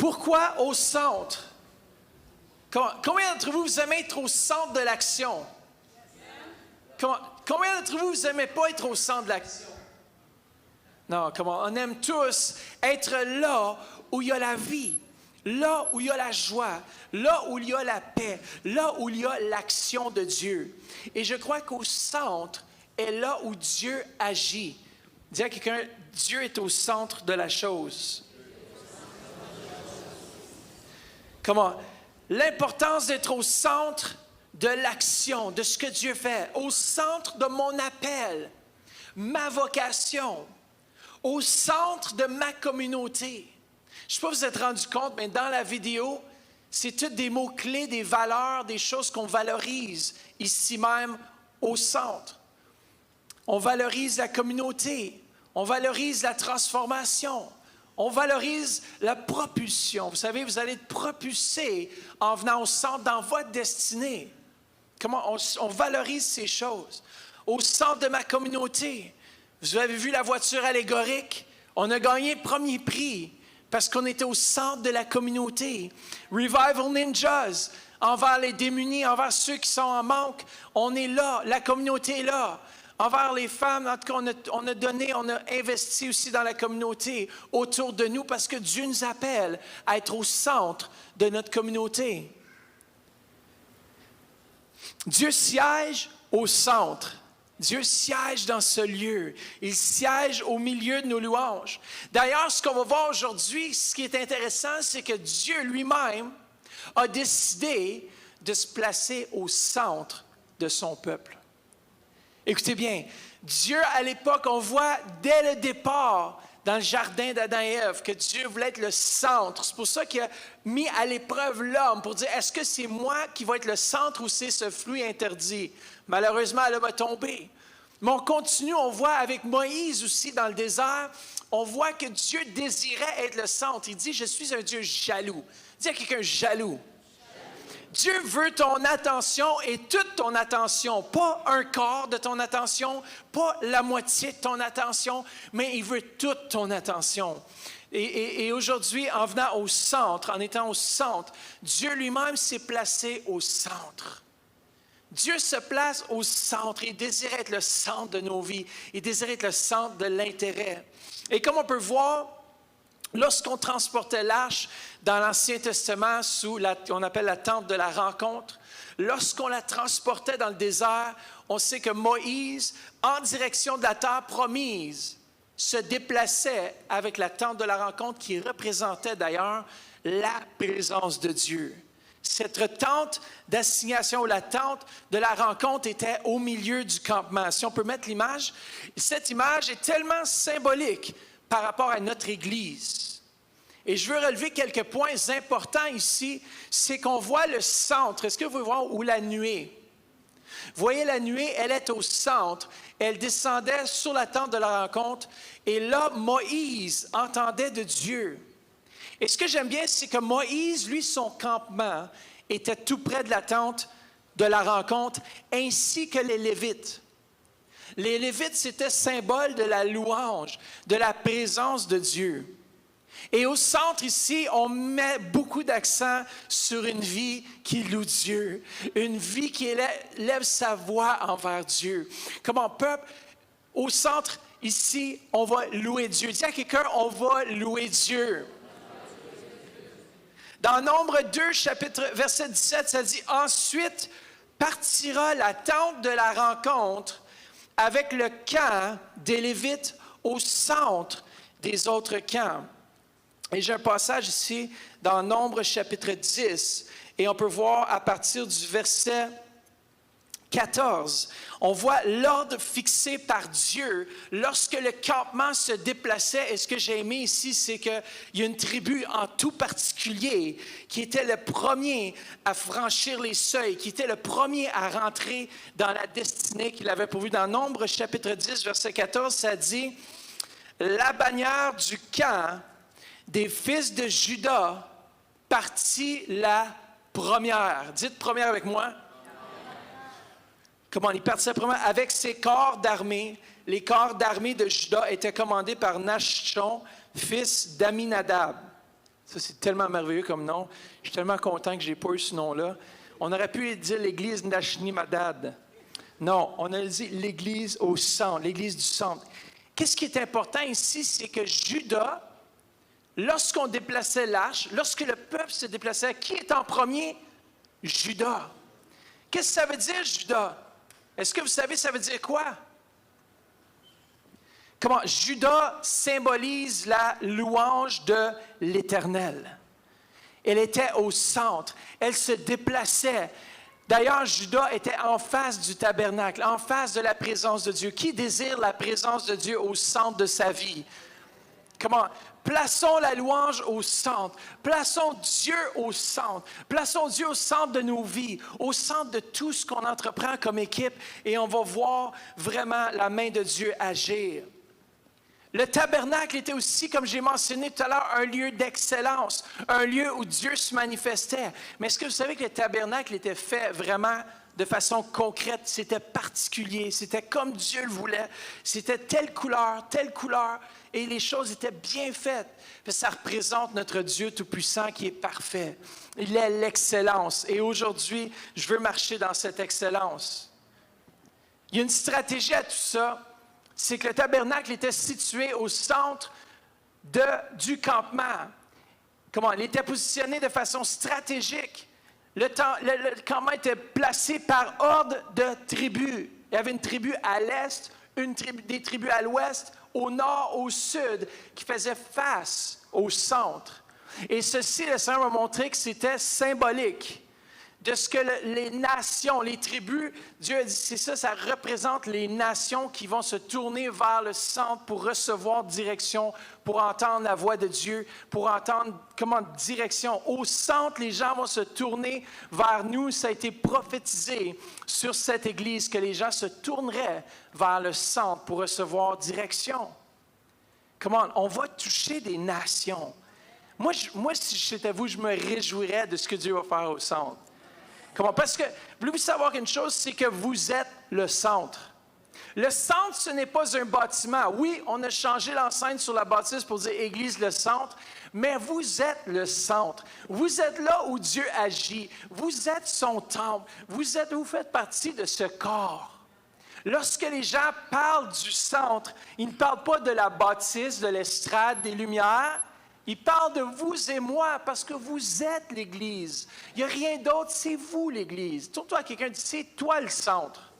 Pourquoi au centre? Combien d'entre vous aimez être au centre de l'action? Combien d'entre vous n'aimez pas être au centre de l'action? Non, on aime tous être là où il y a la vie, là où il y a la joie, là où il y a la paix, là où il y a l'action de Dieu. Et je crois qu'au centre est là où Dieu agit. Dis à quelqu'un, Dieu est au centre de la chose. L'importance d'être au centre de l'action, de ce que Dieu fait, au centre de mon appel, ma vocation, au centre de ma communauté. Je ne sais pas si vous êtes rendu compte, mais dans la vidéo, c'est tous des mots-clés, des valeurs, des choses qu'on valorise ici même au centre. On valorise la communauté, on valorise la transformation, on valorise la propulsion. Vous savez, vous allez être propulsé en venant au centre dans votre destinée. Comment on valorise ces choses. Au centre de ma communauté, vous avez vu la voiture allégorique? On a gagné le premier prix parce qu'on était au centre de la communauté. Revival Ninjas, envers les démunis, envers ceux qui sont en manque. On est là, la communauté est là. Envers les femmes, en tout cas, on a donné, on a investi aussi dans la communauté autour de nous parce que Dieu nous appelle à être au centre de notre communauté. Dieu siège au centre. Dieu siège dans ce lieu. Il siège au milieu de nos louanges. D'ailleurs, ce qu'on va voir aujourd'hui, ce qui est intéressant, c'est que Dieu lui-même a décidé de se placer au centre de son peuple. Écoutez bien, Dieu, à l'époque, on voit dès le départ, dans le jardin d'Adam et Ève, que Dieu voulait être le centre. C'est pour ça qu'il a mis à l'épreuve l'homme pour dire, est-ce que c'est moi qui vais être le centre ou c'est ce fruit interdit? Malheureusement, l'homme a tombé. Mais on continue, on voit avec Moïse aussi dans le désert, on voit que Dieu désirait être le centre. Il dit, je suis un Dieu jaloux. Dis à quelqu'un jaloux. Dieu veut ton attention et toute ton attention, pas un quart de ton attention, pas la moitié de ton attention, mais il veut toute ton attention. Et aujourd'hui, en venant au centre, en étant au centre, Dieu lui-même s'est placé au centre. Dieu se place au centre. Il désire être le centre de nos vies. Il désire être le centre de l'intérêt. Et comme on peut voir, lorsqu'on transportait l'arche dans l'Ancien Testament sous qu'on appelle la tente de la rencontre, lorsqu'on la transportait dans le désert, on sait que Moïse, en direction de la terre promise, se déplaçait avec la tente de la rencontre qui représentait d'ailleurs la présence de Dieu. Cette tente d'assignation ou la tente de la rencontre était au milieu du campement. Si on peut mettre l'image, cette image est tellement symbolique par rapport à notre Église. Et je veux relever quelques points importants ici, c'est qu'on voit le centre. Est-ce que vous voyez voir où la nuée? Vous voyez la nuée, elle est au centre. Elle descendait sur la tente de la rencontre. Et là, Moïse entendait de Dieu. Et ce que j'aime bien, c'est que Moïse, lui, son campement était tout près de la tente de la rencontre, ainsi que les Lévites. Les Lévites, c'était symbole de la louange, de la présence de Dieu. Et au centre ici, on met beaucoup d'accent sur une vie qui loue Dieu, une vie qui élève sa voix envers Dieu. Comme un peuple, au centre ici, on va louer Dieu. Dis à quelqu'un, on va louer Dieu. Dans Nombre 2, verset 17, ça dit « Ensuite partira la tente de la rencontre avec le camp des Lévites au centre des autres camps. » Et j'ai un passage ici dans Nombre chapitre 10, et on peut voir à partir du verset 14, on voit l'ordre fixé par Dieu lorsque le campement se déplaçait. Et ce que j'ai aimé ici, c'est qu'il y a une tribu en tout particulier qui était le premier à franchir les seuils, qui était le premier à rentrer dans la destinée qu'il avait pourvue. Dans Nombre chapitre 10, verset 14, ça dit « La bannière du camp des fils de Juda partit la première. » Dites première avec moi. Comment il partit la première? Avec ses corps d'armée. Les corps d'armée de Juda étaient commandés par Nachshon, fils d'Aminadab. Ça, c'est tellement merveilleux comme nom. Je suis tellement content que je n'ai pas eu ce nom-là. On aurait pu dire l'église Nashni Madad. Non, on a dit l'église au centre, l'église du centre. Qu'est-ce qui est important ici, c'est que Judas, lorsqu'on déplaçait l'arche, lorsque le peuple se déplaçait, qui est en premier? Judas. Qu'est-ce que ça veut dire, Judas? Est-ce que vous savez, ça veut dire quoi? Comment? Judas symbolise la louange de l'Éternel. Elle était au centre. Elle se déplaçait. D'ailleurs, Judas était en face du tabernacle, en face de la présence de Dieu. Qui désire la présence de Dieu au centre de sa vie? Comment? Plaçons la louange au centre. Plaçons Dieu au centre. Plaçons Dieu au centre de nos vies, au centre de tout ce qu'on entreprend comme équipe, et on va voir vraiment la main de Dieu agir. Le tabernacle était aussi, comme j'ai mentionné tout à l'heure, un lieu d'excellence, un lieu où Dieu se manifestait. Mais est-ce que vous savez que le tabernacle était fait vraiment de façon concrète? C'était particulier, c'était comme Dieu le voulait. C'était telle couleur, et les choses étaient bien faites. Ça représente notre Dieu Tout-Puissant qui est parfait. Il est l'excellence. Et aujourd'hui, je veux marcher dans cette excellence. Il y a une stratégie à tout ça. C'est que le tabernacle était situé au centre du campement. Comment? Il était positionné de façon stratégique. Le campement était placé par ordre de tribus. Il y avait une tribu à l'est, des tribus à l'ouest, au nord, au sud, qui faisaient face au centre. Et ceci, le Seigneur m'a montré que c'était symbolique de ce que les nations, les tribus, Dieu a dit, c'est ça, ça représente les nations qui vont se tourner vers le centre pour recevoir direction, pour entendre la voix de Dieu, pour entendre direction. Au centre, les gens vont se tourner vers nous. Ça a été prophétisé sur cette église que les gens se tourneraient vers le centre pour recevoir direction. On va toucher des nations. Moi, si j'étais vous, je me réjouirais de ce que Dieu va faire au centre. Parce que, voulez-vous savoir une chose, c'est que vous êtes le centre. Le centre, ce n'est pas un bâtiment. Oui, on a changé l'enseigne sur la bâtisse pour dire « Église, le centre », mais vous êtes le centre. Vous êtes là où Dieu agit. Vous êtes son temple. Vous faites partie de ce corps. Lorsque les gens parlent du centre, ils ne parlent pas de la bâtisse, de l'estrade, des lumières. Il parle de vous et moi parce que vous êtes l'Église. Il n'y a rien d'autre, c'est vous l'Église. Tourne-toi à quelqu'un et dis, c'est toi le centre.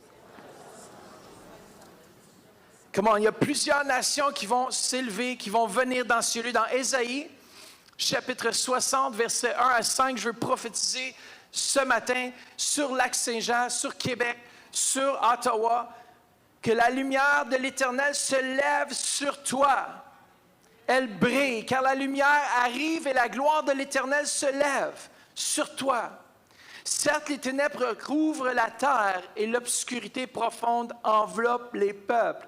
Il y a plusieurs nations qui vont s'élever, qui vont venir dans ce lieu. Dans Ésaïe, chapitre 60, versets 1 à 5, je veux prophétiser ce matin sur Lac-Saint-Jean, sur Québec, sur Ottawa, que la lumière de l'Éternel se lève sur toi. Elle brille, car la lumière arrive et la gloire de l'Éternel se lève sur toi. Certes, les ténèbres couvrent la terre et l'obscurité profonde enveloppe les peuples.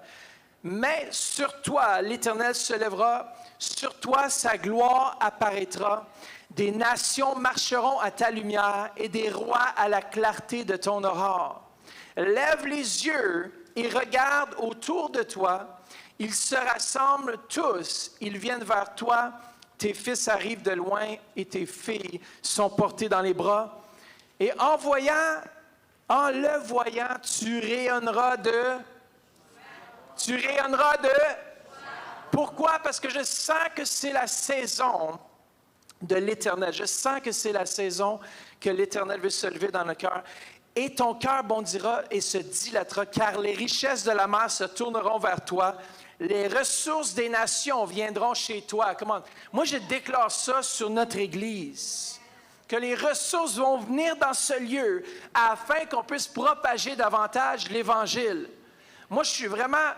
Mais sur toi, l'Éternel se lèvera, sur toi, sa gloire apparaîtra. Des nations marcheront à ta lumière et des rois à la clarté de ton aurore. Lève les yeux et regarde autour de toi. Ils se rassemblent tous, ils viennent vers toi, tes fils arrivent de loin et tes filles sont portées dans les bras. Et en le voyant, tu rayonneras de... Pourquoi? Parce que je sens que c'est la saison de l'Éternel. Je sens que c'est la saison que l'Éternel veut se lever dans le cœur. Et ton cœur bondira et se dilatera, car les richesses de la mer se tourneront vers toi. Les ressources des nations viendront chez toi. Moi, je déclare ça sur notre Église. Que les ressources vont venir dans ce lieu afin qu'on puisse propager davantage l'Évangile. Moi, je suis vraiment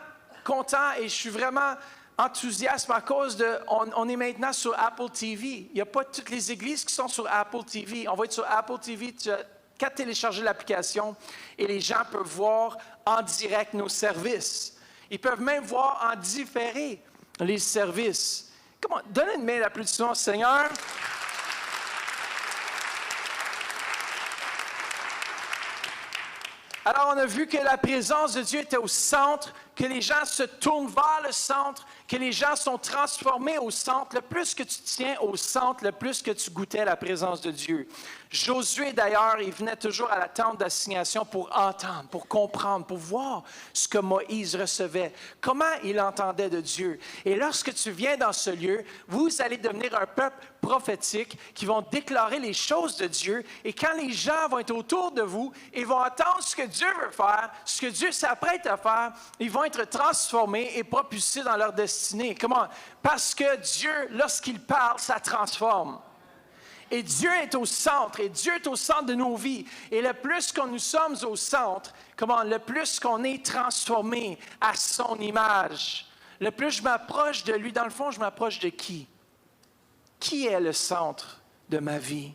content et je suis vraiment enthousiaste à cause de... On est maintenant sur Apple TV. Il n'y a pas toutes les églises qui sont sur Apple TV. On va être sur Apple TV. Tu as qu'à télécharger l'application et les gens peuvent voir en direct nos services. Ils peuvent même voir en différé les services. Donnez une main d'applaudissement au Seigneur. Alors, on a vu que la présence de Dieu était au centre, que les gens se tournent vers le centre, que les gens sont transformés au centre, le plus que tu tiens au centre, le plus que tu goûtais la présence de Dieu. Josué, d'ailleurs, il venait toujours à la tente d'assignation pour entendre, pour comprendre, pour voir ce que Moïse recevait, comment il entendait de Dieu. Et lorsque tu viens dans ce lieu, vous allez devenir un peuple prophétique qui vont déclarer les choses de Dieu. Et quand les gens vont être autour de vous, ils vont entendre ce que Dieu veut faire, ce que Dieu s'apprête à faire, ils vont être transformés et propulsés dans leur destinée. Comment? Parce que Dieu, lorsqu'il parle, ça transforme. Et Dieu est au centre, et Dieu est au centre de nos vies. Et le plus que nous sommes au centre, le plus qu'on est transformé à son image, le plus je m'approche de lui. Dans le fond, je m'approche de qui? Qui est le centre de ma vie?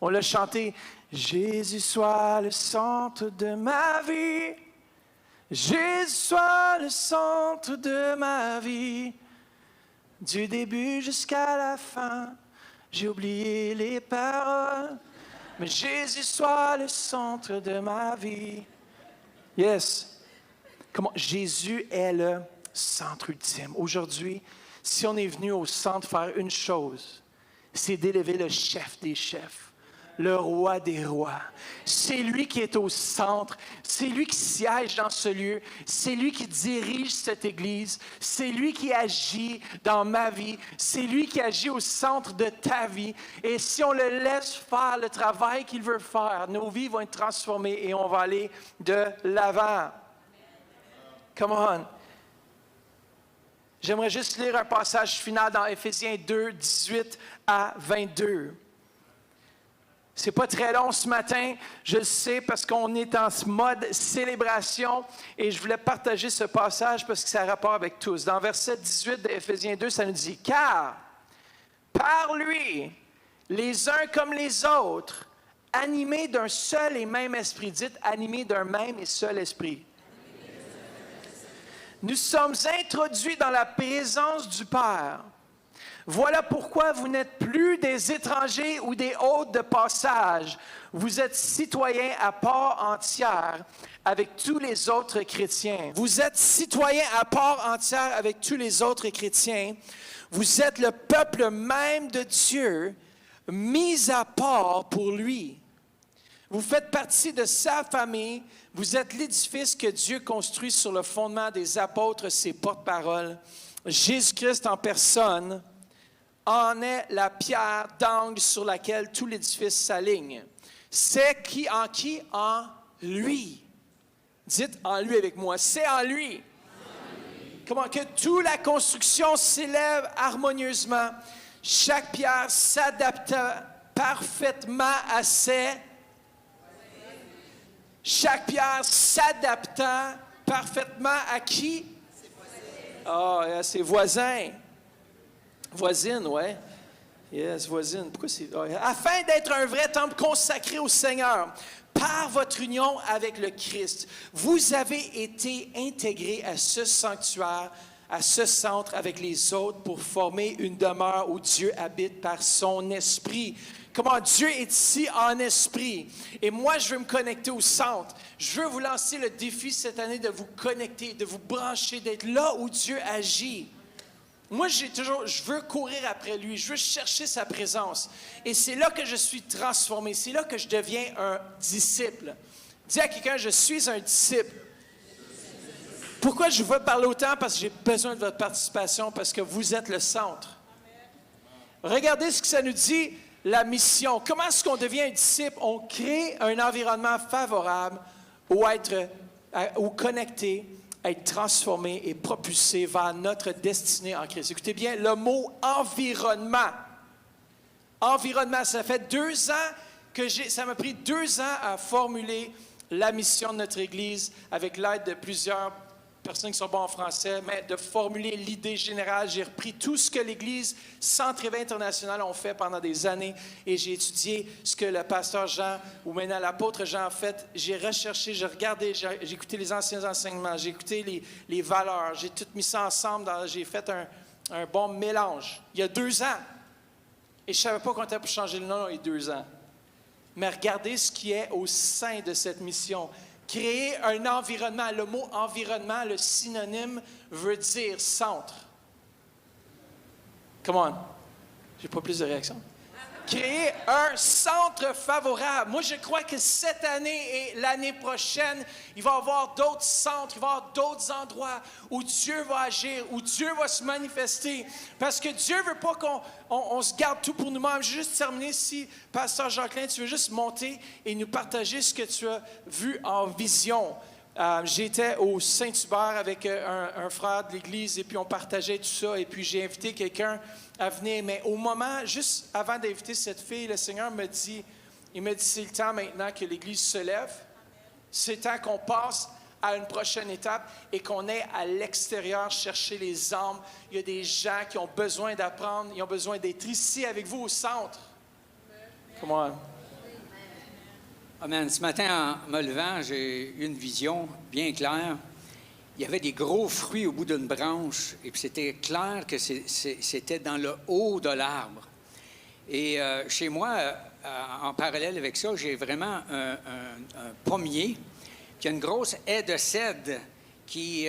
On l'a chanté, « Jésus soit le centre de ma vie. Jésus soit le centre de ma vie. Du début jusqu'à la fin. » J'ai oublié les paroles, mais Jésus soit le centre de ma vie. Yes. Comment? Jésus est le centre ultime. Aujourd'hui, si on est venu au centre faire une chose, c'est d'élever le chef des chefs, le roi des rois. C'est lui qui est au centre, c'est lui qui siège dans ce lieu, c'est lui qui dirige cette Église, c'est lui qui agit dans ma vie, c'est lui qui agit au centre de ta vie. Et si on le laisse faire le travail qu'il veut faire, nos vies vont être transformées et on va aller de l'avant. Come on. J'aimerais juste lire un passage final dans Éphésiens 2, 18 à 22. C'est pas très long ce matin, je le sais, parce qu'on est en mode célébration et je voulais partager ce passage parce que ça a rapport avec tous. Dans verset 18 d'Éphésiens 2, ça nous dit « Car par lui, les uns comme les autres, animés d'un seul et même esprit. » Dites « animés d'un même et seul esprit. » Nous sommes introduits dans la présence du Père. Voilà pourquoi vous n'êtes plus des étrangers ou des hôtes de passage. Vous êtes citoyens à part entière avec tous les autres chrétiens. Vous êtes citoyens à part entière avec tous les autres chrétiens. Vous êtes le peuple même de Dieu, mis à part pour lui. Vous faites partie de sa famille. Vous êtes l'édifice que Dieu construit sur le fondement des apôtres, ses porte-paroles. Jésus-Christ en personne en est la pierre d'angle sur laquelle tout l'édifice s'aligne. C'est qui? En lui. Dites en lui avec moi. C'est en lui. Comment que toute la construction s'élève harmonieusement. Chaque pierre s'adapte parfaitement à ses... Chaque pierre s'adaptant parfaitement à qui? À ses voisins. Voisine, ouais. Yes, voisine. Pourquoi c'est... Afin d'être un vrai temple consacré au Seigneur, par votre union avec le Christ, vous avez été intégrés à ce sanctuaire, à ce centre avec les autres pour former une demeure où Dieu habite par son esprit. Comment Dieu est ici en esprit. Et moi, je veux me connecter au centre. Je veux vous lancer le défi cette année de vous connecter, de vous brancher, d'être là où Dieu agit. Moi, je veux courir après lui, je veux chercher sa présence. Et c'est là que je suis transformé, c'est là que je deviens un disciple. Dis à quelqu'un, je suis un disciple. Pourquoi je veux parler autant? Parce que j'ai besoin de votre participation, parce que vous êtes le centre. Regardez ce que ça nous dit, la mission. Comment est-ce qu'on devient un disciple? On crée un environnement favorable où connecter, être transformé et propulsé vers notre destinée en Christ. Écoutez bien, le mot environnement. Environnement, ça fait 2 ans ça m'a pris 2 ans à formuler la mission de notre Église avec l'aide de plusieurs personnes qui sont bonnes en français, mais de formuler l'idée générale. J'ai repris tout ce que l'Église Centre Éveil International ont fait pendant des années et j'ai étudié ce que le pasteur Jean ou maintenant l'apôtre Jean a fait. J'ai recherché, j'ai regardé, j'ai écouté les anciens enseignements, j'ai écouté les valeurs, j'ai tout mis ça ensemble, j'ai fait un bon mélange. Il y a 2 ans. Et je ne savais pas qu'on était pour changer le nom il y a 2 ans. Mais regardez ce qui est au sein de cette mission. Créer un environnement. Le mot environnement, le synonyme, veut dire centre. Come on. J'ai pas plus de réactions. Créer un centre favorable. Moi, je crois que cette année et l'année prochaine, il va y avoir d'autres centres, il va y avoir d'autres endroits où Dieu va agir, où Dieu va se manifester. Parce que Dieu ne veut pas qu'on se garde tout pour nous-mêmes. Je vais juste terminer ici. Pasteur Jacqueline, tu veux juste monter et nous partager ce que tu as vu en vision. J'étais au Saint-Hubert avec un frère de l'Église et puis on partageait tout ça. Et puis j'ai invité quelqu'un à venir. Mais au moment, juste avant d'inviter cette fille, le Seigneur me dit, c'est le temps maintenant que l'Église se lève. C'est le temps qu'on passe à une prochaine étape et qu'on aille à l'extérieur chercher les âmes. Il y a des gens qui ont besoin d'apprendre, ils ont besoin d'être ici avec vous au centre. Comment? Amen. Ce matin, en me levant, j'ai eu une vision bien claire. Il y avait des gros fruits au bout d'une branche, et puis c'était clair que c'était dans le haut de l'arbre. Et chez moi, en parallèle avec ça, j'ai vraiment un pommier qui a une grosse haie de cèdre qui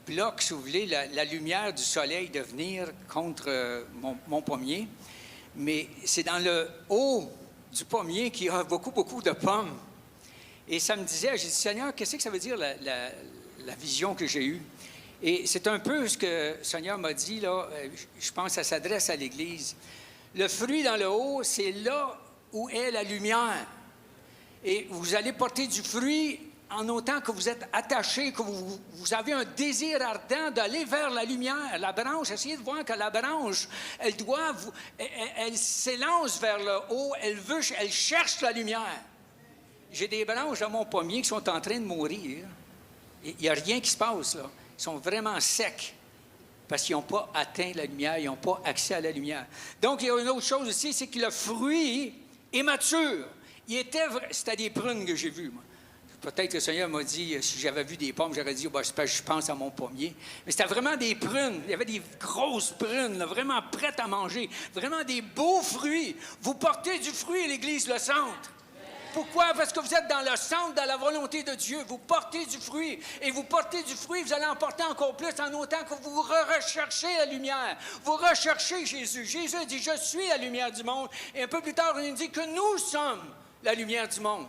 bloque, si vous voulez, la lumière du soleil de venir contre mon pommier. Mais c'est dans le haut du pommier qu'il y a beaucoup, beaucoup de pommes. Et ça me disait, j'ai dit, Seigneur, qu'est-ce que ça veut dire la vision que j'ai eue? Et c'est un peu ce que le Seigneur m'a dit, là, je pense que ça s'adresse à l'Église. Le fruit dans le haut, c'est là où est la lumière. Et vous allez porter du fruit en autant que vous êtes attaché, que vous avez un désir ardent d'aller vers la lumière. La branche, essayez de voir que la branche, elle s'élance vers le haut, elle cherche la lumière. J'ai des branches dans mon pommier qui sont en train de mourir. Il n'y a rien qui se passe, là. Ils sont vraiment secs parce qu'ils n'ont pas atteint la lumière, ils n'ont pas accès à la lumière. Donc, il y a une autre chose aussi, c'est que le fruit est mature. C'était des prunes que j'ai vues, moi. Peut-être que le Seigneur m'a dit, si j'avais vu des pommes, j'aurais dit, je pense à mon pommier. Mais c'était vraiment des prunes. Il y avait des grosses prunes, là, vraiment prêtes à manger. Vraiment des beaux fruits. Vous portez du fruit à l'Église, le centre. Pourquoi? Parce que vous êtes dans le centre, dans la volonté de Dieu. Vous portez du fruit. Et vous portez du fruit, vous allez en porter encore plus en autant que vous recherchez la lumière. Vous recherchez Jésus. Jésus dit, je suis la lumière du monde. Et un peu plus tard, il nous dit que nous sommes la lumière du monde.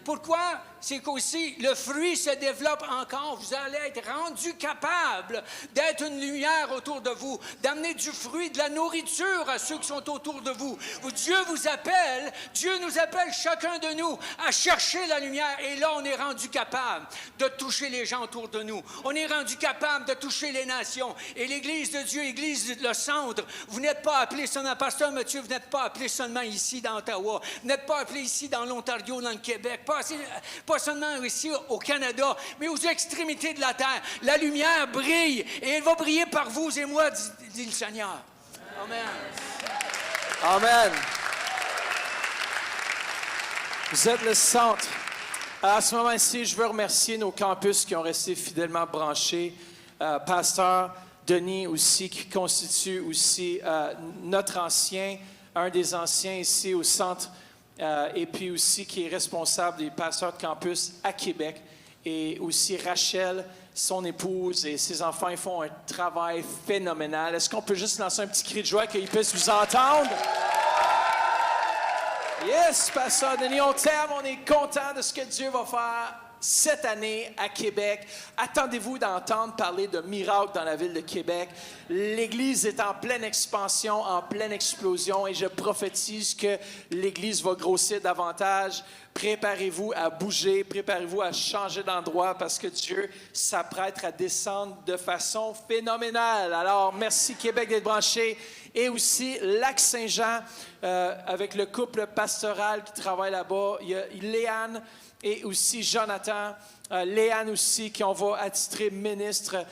Pourquoi? C'est qu'aussi, le fruit se développe encore. Vous allez être rendu capable d'être une lumière autour de vous, d'amener du fruit, de la nourriture à ceux qui sont autour de vous. Dieu nous appelle chacun de nous à chercher la lumière. Et là, on est rendu capable de toucher les gens autour de nous. On est rendu capable de toucher les nations. Et l'Église de Dieu, l'Église le centre, vous n'êtes pas appelé seulement, Pasteur Mathieu, vous n'êtes pas appelé seulement ici dans Ottawa, vous n'êtes pas appelé ici dans l'Ontario, dans le Québec, pas seulement ici au Canada, mais aux extrémités de la terre. La lumière brille et elle va briller par vous et moi, dit le Seigneur. Amen. Amen. Vous êtes le centre. À ce moment-ci, je veux remercier nos campus qui ont resté fidèlement branchés. Pasteur Denis aussi, qui constitue aussi notre ancien, un des anciens ici au centre. Et puis aussi qui est responsable des pasteurs de campus à Québec. Et aussi Rachel, son épouse et ses enfants, ils font un travail phénoménal. Est-ce qu'on peut juste lancer un petit cri de joie qu'ils puissent vous entendre? Yes, Pasteur Denis, on t'aime, on est content de ce que Dieu va faire cette année à Québec. Attendez-vous d'entendre parler de miracles dans la ville de Québec. L'Église est en pleine expansion, en pleine explosion et je prophétise que l'Église va grossir davantage. Préparez-vous à bouger, préparez-vous à changer d'endroit parce que Dieu s'apprête à descendre de façon phénoménale. Alors, merci Québec d'être branché. Et aussi Lac-Saint-Jean avec le couple pastoral qui travaille là-bas. Il y a Léane et aussi Jonathan, Léane aussi, qu'on va attitrer ministre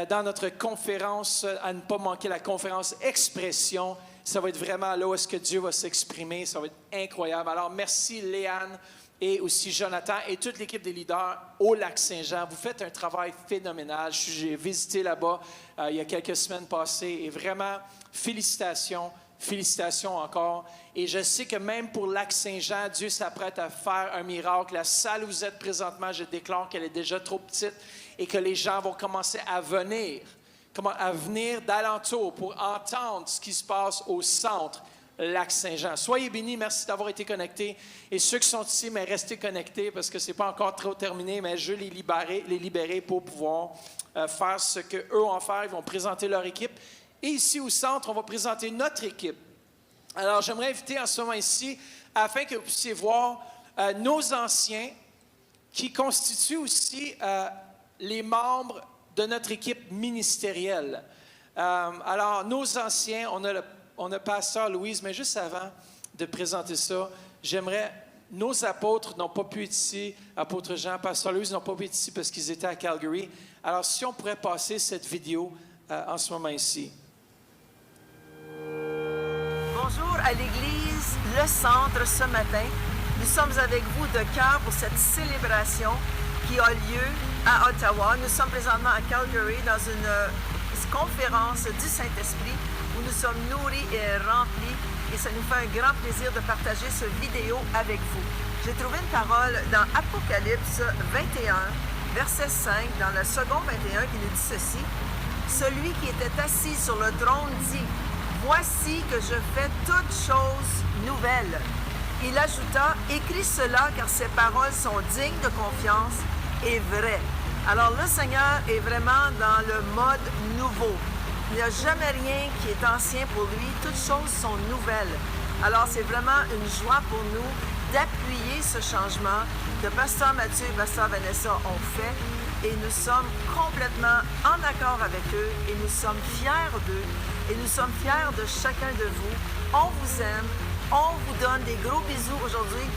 dans notre conférence, à ne pas manquer la conférence Expression. Ça va être vraiment là où est-ce que Dieu va s'exprimer. Ça va être incroyable. Alors, merci Léane et aussi Jonathan et toute l'équipe des leaders au Lac-Saint-Jean. Vous faites un travail phénoménal. J'ai visité là-bas il y a quelques semaines passées et vraiment, félicitations. Félicitations encore. Et je sais que même pour Lac-Saint-Jean, Dieu s'apprête à faire un miracle. La salle où vous êtes présentement, je déclare qu'elle est déjà trop petite et que les gens vont commencer à venir d'alentour pour entendre ce qui se passe au centre Lac-Saint-Jean. Soyez bénis, merci d'avoir été connectés. Et ceux qui sont ici, mais restez connectés parce que ce n'est pas encore trop terminé, mais je veux les libérer pour pouvoir faire ce qu'eux ont à faire. Ils vont présenter leur équipe. Et ici au centre, on va présenter notre équipe. Alors, j'aimerais inviter en ce moment ici, afin que vous puissiez voir nos anciens qui constituent aussi les membres de notre équipe ministérielle. Alors, nos anciens, on a Pasteur Louise, mais juste avant de présenter ça, nos apôtres n'ont pas pu être ici, apôtre Jean, Pasteur Louise n'ont pas pu être ici parce qu'ils étaient à Calgary. Alors, si on pourrait passer cette vidéo en ce moment ici. Bonjour à l'Église Le Centre ce matin. Nous sommes avec vous de cœur pour cette célébration qui a lieu à Ottawa. Nous sommes présentement à Calgary dans une conférence du Saint-Esprit où nous sommes nourris et remplis et ça nous fait un grand plaisir de partager cette vidéo avec vous. J'ai trouvé une parole dans Apocalypse 21, verset 5, dans le second 21 qui nous dit ceci. Celui qui était assis sur le trône dit: voici que je fais toutes choses nouvelles. Il ajouta: écris cela car ces paroles sont dignes de confiance et vraies. Alors le Seigneur est vraiment dans le mode nouveau. Il n'y a jamais rien qui est ancien pour lui. Toutes choses sont nouvelles. Alors c'est vraiment une joie pour nous d'appuyer ce changement que Pasteur Mathieu et Pasteur Vanessa ont fait. Et nous sommes complètement en accord avec eux et nous sommes fiers d'eux. Et nous sommes fiers de chacun de vous. On vous aime. On vous donne des gros bisous aujourd'hui.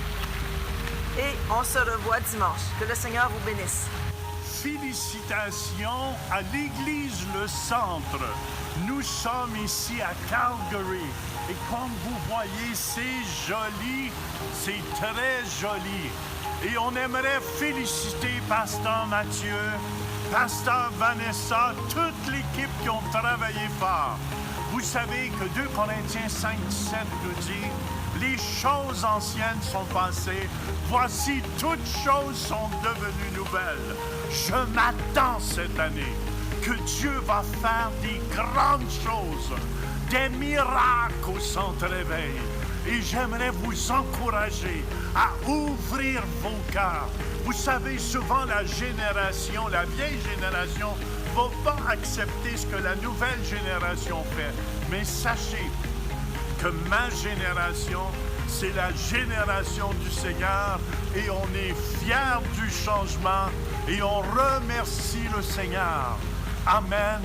Et on se revoit dimanche. Que le Seigneur vous bénisse. Félicitations à l'Église Le Centre. Nous sommes ici à Calgary. Et comme vous voyez, c'est joli. C'est très joli. Et on aimerait féliciter Pasteur Mathieu, Pasteur Vanessa, toute l'équipe qui ont travaillé fort. Vous savez que 2 Corinthiens 5, 17 nous dit: les choses anciennes sont passées, voici toutes choses sont devenues nouvelles. Je m'attends cette année que Dieu va faire des grandes choses, des miracles au centre réveil. Et j'aimerais vous encourager à ouvrir vos cœurs. Vous savez, souvent la vieille génération, ne va pas accepter ce que la nouvelle génération fait. Mais sachez que ma génération, c'est la génération du Seigneur et on est fiers du changement et on remercie le Seigneur. Amen.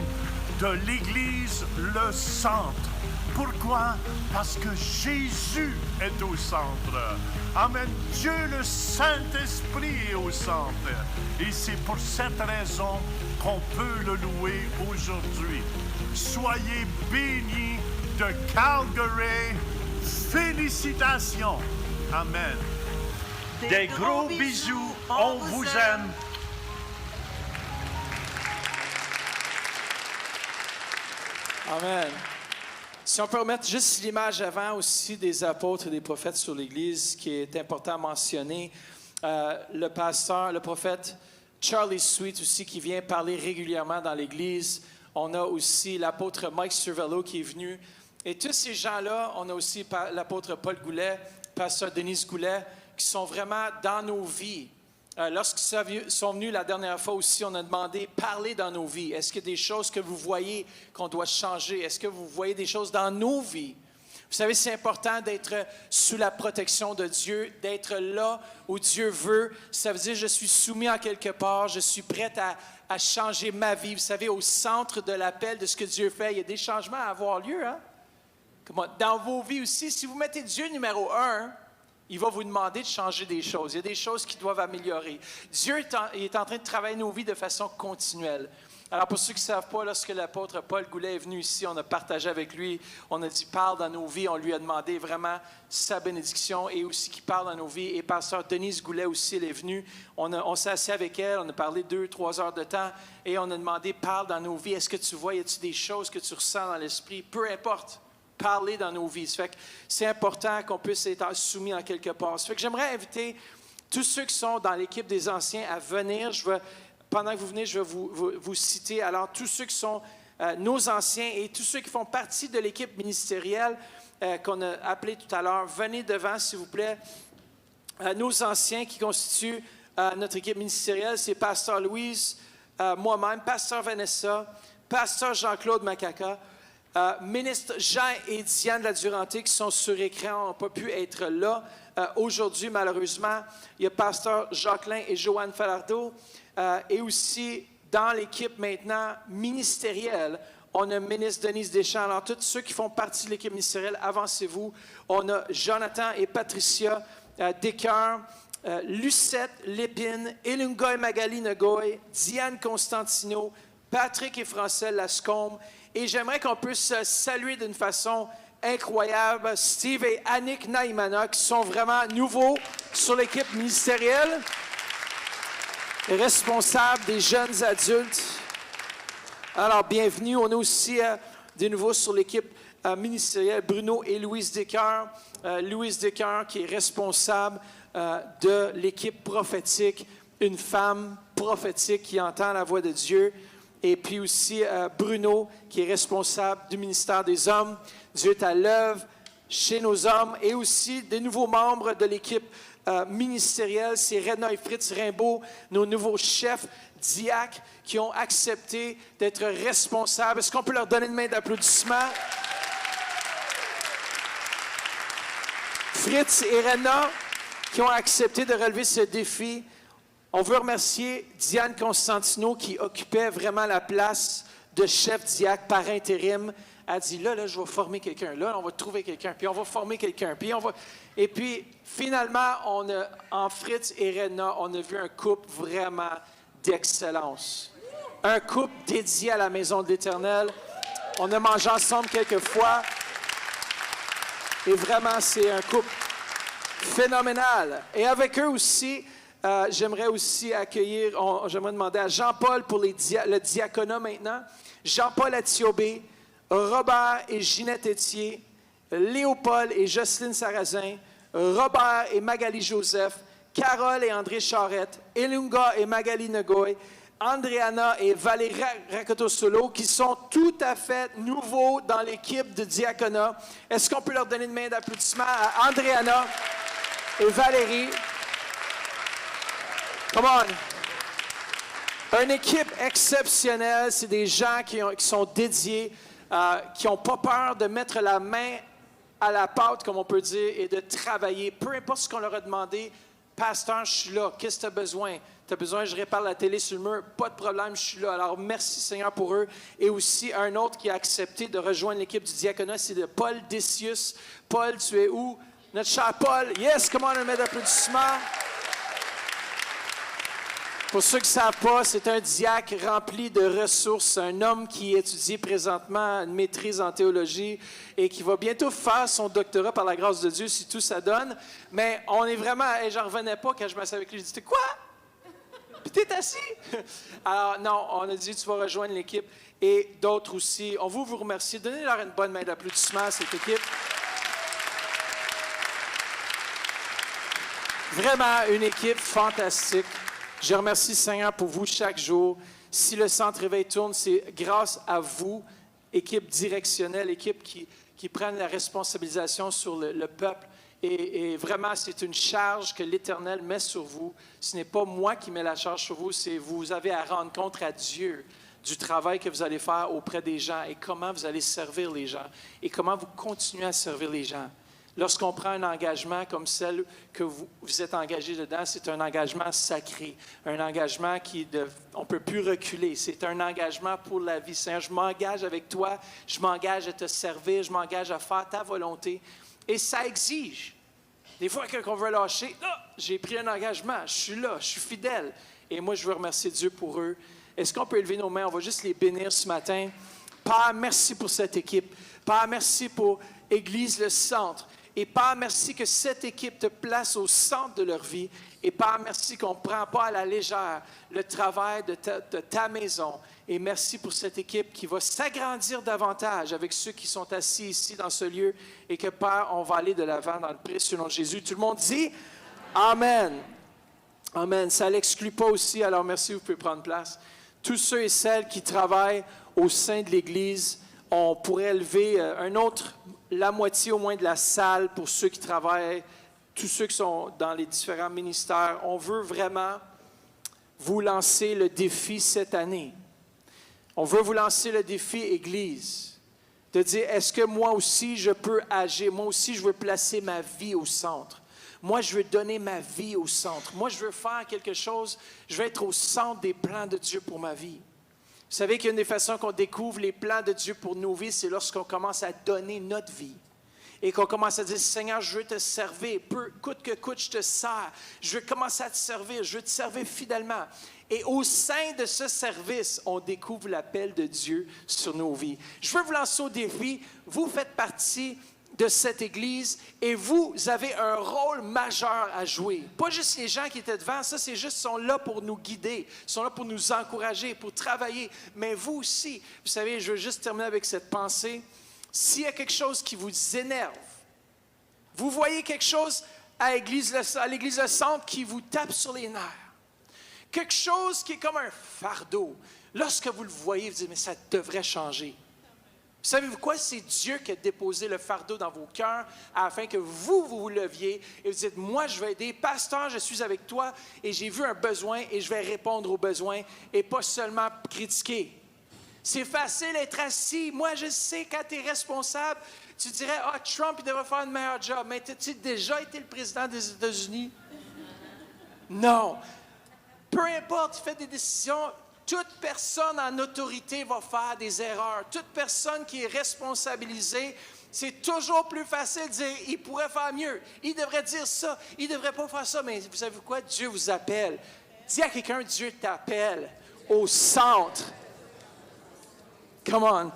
De l'Église Le Centre. Pourquoi? Parce que Jésus est au centre. Amen. Dieu le Saint-Esprit est au centre. Et c'est pour cette raison qu'on peut le louer aujourd'hui. Soyez bénis de Calgary. Félicitations. Amen. Des gros bisous. On vous aime. Amen. Si on peut remettre juste l'image avant aussi des apôtres et des prophètes sur l'Église, qui est important à mentionner. Le prophète Charlie Sweet aussi, qui vient parler régulièrement dans l'Église. On a aussi l'apôtre Mike Cervello qui est venu. Et tous ces gens-là, on a aussi l'apôtre Paul Goulet, pasteur Denise Goulet, qui sont vraiment dans nos vies. Lorsqu'ils sont venus la dernière fois aussi, on a demandé « Parlez dans nos vies ». Est-ce qu'il y a des choses que vous voyez qu'on doit changer? Est-ce que vous voyez des choses dans nos vies? Vous savez, c'est important d'être sous la protection de Dieu, d'être là où Dieu veut. Ça veut dire, je suis soumis en quelque part, je suis prêt à changer ma vie. Vous savez, au centre de l'appel de ce que Dieu fait, il y a des changements à avoir lieu. Hein? Dans vos vies aussi, si vous mettez Dieu numéro 1, il va vous demander de changer des choses. Il y a des choses qui doivent améliorer. Dieu est en train de travailler nos vies de façon continuelle. Alors, pour ceux qui ne savent pas, lorsque l'apôtre Paul Goulet est venu ici, on a partagé avec lui, on a dit « Parle dans nos vies ». On lui a demandé vraiment sa bénédiction et aussi qu'il parle dans nos vies. Et pasteur Denise Goulet aussi, elle est venue. On s'est assis avec elle, on a parlé 2-3 heures de temps et on a demandé « Parle dans nos vies ». Est-ce que tu vois, y a-t-il des choses que tu ressens dans l'esprit? Peu importe. parler dans nos vies. Ça fait que c'est important qu'on puisse être soumis en quelque part. Ça fait que j'aimerais inviter tous ceux qui sont dans l'équipe des anciens à venir. Pendant que vous venez, je vais vous citer. Alors, tous ceux qui sont nos anciens et tous ceux qui font partie de l'équipe ministérielle qu'on a appelée tout à l'heure, venez devant, s'il vous plaît. Nos anciens qui constituent notre équipe ministérielle, c'est Pasteur Louise, moi-même, Pasteur Vanessa, Pasteur Jean-Claude Macaca, ministre Jean et Diane Laduranté qui sont sur écran, n'ont pas pu être là aujourd'hui, malheureusement. Il y a Pasteur Jacqueline et Joanne Falardeau. Et aussi, dans l'équipe maintenant ministérielle, on a ministre Denise Deschamps. Alors, tous ceux qui font partie de l'équipe ministérielle, avancez-vous. On a Jonathan et Patricia Descoeurs, Lucette Lépine, Ilunga et Magali Negoy, Diane Constantino, Patrick et Francelle Lascombe. Et j'aimerais qu'on puisse saluer d'une façon incroyable Steve et Annick Naimana, qui sont vraiment nouveaux sur l'équipe ministérielle, responsables des jeunes adultes. Alors, bienvenue. On a aussi des nouveaux sur l'équipe ministérielle, Bruno et Louise Descoeurs. Louise Descoeurs, qui est responsable de l'équipe prophétique, une femme prophétique qui entend la voix de Dieu. Et puis aussi Bruno, qui est responsable du ministère des hommes. Dieu est à l'œuvre chez nos hommes. Et aussi des nouveaux membres de l'équipe ministérielle, c'est Rena et Fritz Rimbaud, nos nouveaux chefs diacres qui ont accepté d'être responsables. Est-ce qu'on peut leur donner une main d'applaudissement? Fritz et Rena qui ont accepté de relever ce défi. On veut remercier Diane Constantino qui occupait vraiment la place de chef diacre par intérim. Elle a dit, là, je vais former quelqu'un. Là, on va trouver quelqu'un. Puis on va former quelqu'un. Et puis, finalement, en Fritz et Rena, on a vu un couple vraiment d'excellence. Un couple dédié à la maison de l'Éternel. On a mangé ensemble quelques fois. Et vraiment, c'est un couple phénoménal. Et avec eux aussi, j'aimerais aussi j'aimerais demander à Jean-Paul pour le diaconat maintenant. Jean-Paul Athiobé, Robert et Ginette Etier, Léopold et Jocelyne Sarrazin, Robert et Magali Joseph, Carole et André Charette, Ilunga et Magali Negoy, Andréana et Valérie Rakotosolo, qui sont tout à fait nouveaux dans l'équipe de diaconat. Est-ce qu'on peut leur donner une main d'applaudissement à Andréana et Valérie? Come on! Une équipe exceptionnelle, c'est des gens qui sont dédiés, qui n'ont pas peur de mettre la main à la pâte, comme on peut dire, et de travailler. Peu importe ce qu'on leur a demandé, pasteur, je suis là, qu'est-ce que tu as besoin? Tu as besoin que je répare la télé sur le mur? Pas de problème, je suis là. Alors, merci Seigneur pour eux. Et aussi, un autre qui a accepté de rejoindre l'équipe du diaconat, c'est de Paul Decius. Paul, tu es où? Notre cher Paul. Yes, comment on met d'applaudissements? Pour ceux qui ne savent pas, c'est un diacre rempli de ressources, un homme qui étudie présentement une maîtrise en théologie et qui va bientôt faire son doctorat par la grâce de Dieu, si tout ça donne. Mais on est vraiment... Et j'en revenais pas quand je m'asseyais avec lui. Je disais, quoi? Puis t'es assis? Alors non, on a dit, tu vas rejoindre l'équipe. Et d'autres aussi. On veut vous remercier. Donnez-leur une bonne main d'applaudissement à cette équipe. Vraiment une équipe fantastique. Je remercie Seigneur pour vous chaque jour. Si le Centre Réveil tourne, c'est grâce à vous, équipe directionnelle, équipe qui prennent la responsabilisation sur le peuple. Et vraiment, c'est une charge que l'Éternel met sur vous. Ce n'est pas moi qui mets la charge sur vous, c'est vous avez à rendre compte à Dieu du travail que vous allez faire auprès des gens et comment vous allez servir les gens et comment vous continuez à servir les gens. Lorsqu'on prend un engagement comme celle que vous êtes engagé dedans, c'est un engagement sacré, un engagement on ne peut plus reculer. C'est un engagement pour la vie. Seigneur, je m'engage avec toi, je m'engage à te servir, je m'engage à faire ta volonté. Et ça exige. Des fois, quand on veut lâcher, j'ai pris un engagement, je suis là, je suis fidèle. Et moi, je veux remercier Dieu pour eux. Est-ce qu'on peut élever nos mains? On va juste les bénir ce matin. Père, merci pour cette équipe. Père, merci pour Église Le Centre. Et Père, merci que cette équipe te place au centre de leur vie. Et Père, merci qu'on ne prend pas à la légère le travail de ta maison. Et merci pour cette équipe qui va s'agrandir davantage avec ceux qui sont assis ici dans ce lieu. Et que Père, on va aller de l'avant dans le précieux nom de Jésus. Tout le monde dit Amen. Amen. Ça ne l'exclut pas aussi. Alors merci, vous pouvez prendre place. Tous ceux et celles qui travaillent au sein de l'Église, on pourrait lever la moitié au moins de la salle pour ceux qui travaillent, tous ceux qui sont dans les différents ministères. On veut vraiment vous lancer le défi cette année. On veut vous lancer le défi Église, de dire, est-ce que moi aussi je peux agir? Moi aussi je veux placer ma vie au centre. Moi je veux donner ma vie au centre. Moi je veux faire quelque chose, je veux être au centre des plans de Dieu pour ma vie. Vous savez qu'une des façons qu'on découvre les plans de Dieu pour nos vies, c'est lorsqu'on commence à donner notre vie. Et qu'on commence à dire, Seigneur, je veux te servir, coûte que coûte, je te sers. Je veux commencer à te servir, je veux te servir fidèlement. Et au sein de ce service, on découvre l'appel de Dieu sur nos vies. Je veux vous lancer au défi, vous faites partie de cette Église et vous avez un rôle majeur à jouer. Pas juste les gens qui étaient devant, ça c'est juste, ils sont là pour nous guider, ils sont là pour nous encourager, pour travailler, mais vous aussi. Vous savez, je veux juste terminer avec cette pensée. S'il y a quelque chose qui vous énerve, vous voyez quelque chose à l'Église Le Centre qui vous tape sur les nerfs, quelque chose qui est comme un fardeau, lorsque vous le voyez, vous dites, mais ça devrait changer. Savez-vous quoi? C'est Dieu qui a déposé le fardeau dans vos cœurs afin que vous leviez et vous dites, moi, je vais aider. Pasteur, je suis avec toi et j'ai vu un besoin et je vais répondre aux besoins et pas seulement critiquer. C'est facile d'être assis. Moi, je sais, quand tu es responsable, tu dirais, Trump, il devrait faire un meilleur job. Mais as-tu déjà été le président des États-Unis? Non. Peu importe, tu fais des décisions. Toute personne en autorité va faire des erreurs. Toute personne qui est responsabilisée, c'est toujours plus facile de dire, il pourrait faire mieux. Il devrait dire ça. Il ne devrait pas faire ça. Mais vous savez quoi? Dieu vous appelle. Dis à quelqu'un, Dieu t'appelle au centre. Come on.